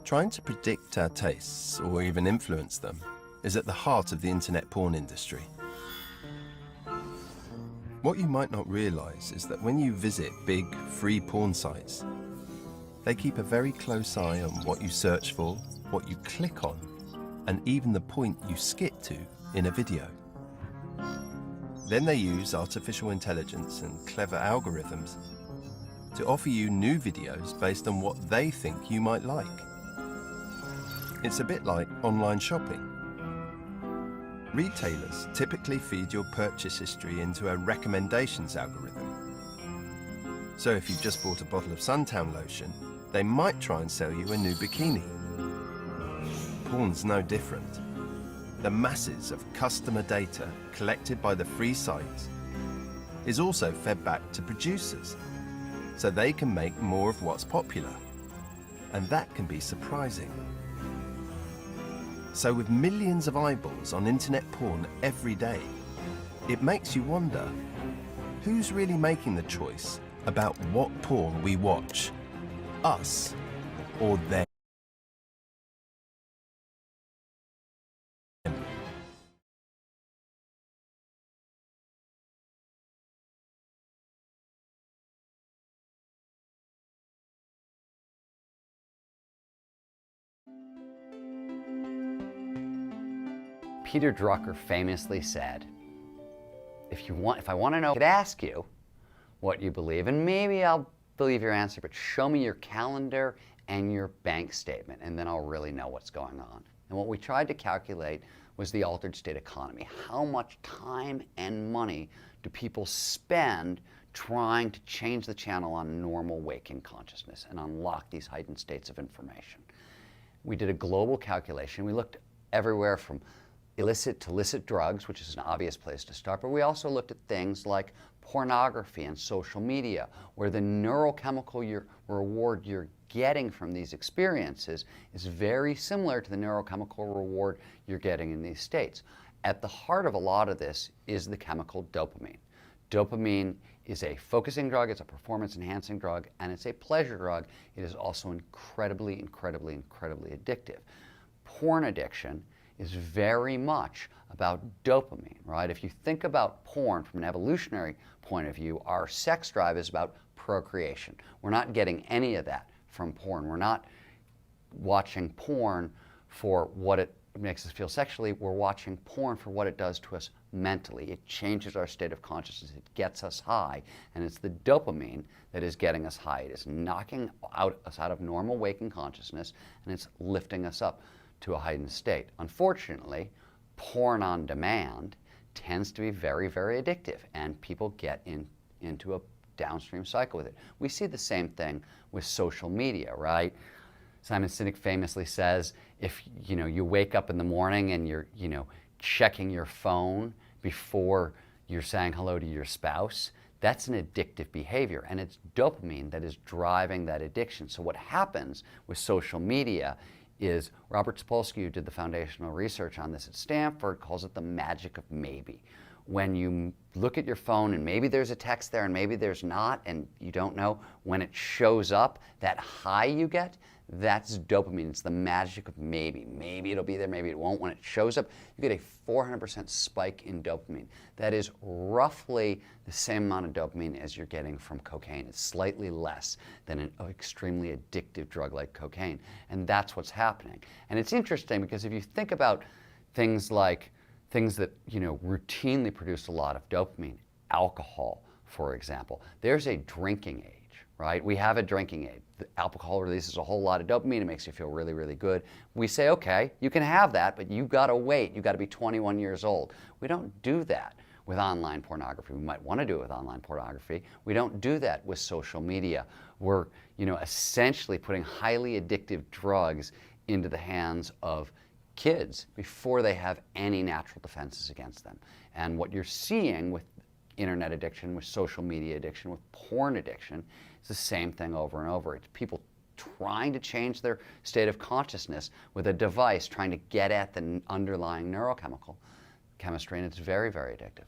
Trying to predict our tastes, or even influence them, is at the heart of the internet porn industry. What you might not realize is that when you visit big, free porn sites, they keep a very close eye on what you search for, what you click on, and even the point you skip to in a video. Then they use artificial intelligence and clever algorithms to offer you new videos based on what they think you might like. It's a bit like online shopping. Retailers typically feed your purchase history into a recommendations algorithm. So if you've just bought a bottle of Suntan lotion, they might try and sell you a new bikini. Porn's no different. The masses of customer data collected by the free sites is also fed back to producers, so they can make more of what's popular. And that can be surprising. So with millions of eyeballs on internet porn every day, it makes you wonder, who's really making the choice about what porn we watch? Us or them? Peter Drucker famously said, if I want to know, I could ask you what you believe, and maybe I'll believe your answer, but show me your calendar and your bank statement, and then I'll really know what's going on. And what we tried to calculate was the altered state economy. How much time and money do people spend trying to change the channel on normal waking consciousness and unlock these heightened states of information? We did a global calculation. We looked everywhere from illicit to licit drugs, which is an obvious place to start, but we also looked at things like pornography and social media, where the neurochemical reward you're getting from these experiences is very similar to the neurochemical reward you're getting in these states. At the heart of a lot of this is the chemical dopamine. Dopamine is a focusing drug, it's a performance-enhancing drug, and it's a pleasure drug. It is also incredibly, incredibly, incredibly addictive. Porn addiction is very much about dopamine, right? If you think about porn from an evolutionary point of view, our sex drive is about procreation. We're not getting any of that from porn. We're not watching porn for what it makes us feel sexually. We're watching porn for what it does to us mentally. It changes our state of consciousness. It gets us high, and it's the dopamine that is getting us high. It is knocking us out of normal waking consciousness, and it's lifting us up to a heightened state. Unfortunately, porn on demand tends to be very, very addictive, and people get into a downstream cycle with it. We see the same thing with social media, right? Simon Sinek famously says, if you wake up in the morning and you're checking your phone before you're saying hello to your spouse, that's an addictive behavior, and it's dopamine that is driving that addiction. So what happens with social media is Robert Sapolsky, who did the foundational research on this at Stanford, calls it the magic of maybe. When you look at your phone and maybe there's a text there and maybe there's not, and you don't know, when it shows up, that high you get, that's dopamine. It's the magic of maybe. Maybe it'll be there, maybe it won't. When it shows up, you get a 400% spike in dopamine. That is roughly the same amount of dopamine as you're getting from cocaine. It's slightly less than an extremely addictive drug like cocaine. And that's what's happening. And it's interesting because if you think about things that routinely produce a lot of dopamine, alcohol, for example, there's a drinking age. Right? We have a drinking age. The alcohol releases a whole lot of dopamine. It makes you feel really, really good. We say, okay, you can have that, but you've got to wait. You've got to be 21 years old. We don't do that with online pornography. We might want to do it with online pornography. We don't do that with social media. We're essentially putting highly addictive drugs into the hands of kids before they have any natural defenses against them. And what you're seeing with internet addiction, with social media addiction, with porn addiction, it's the same thing over and over. It's people trying to change their state of consciousness with a device, trying to get at the underlying neurochemical chemistry, and it's very, very addictive.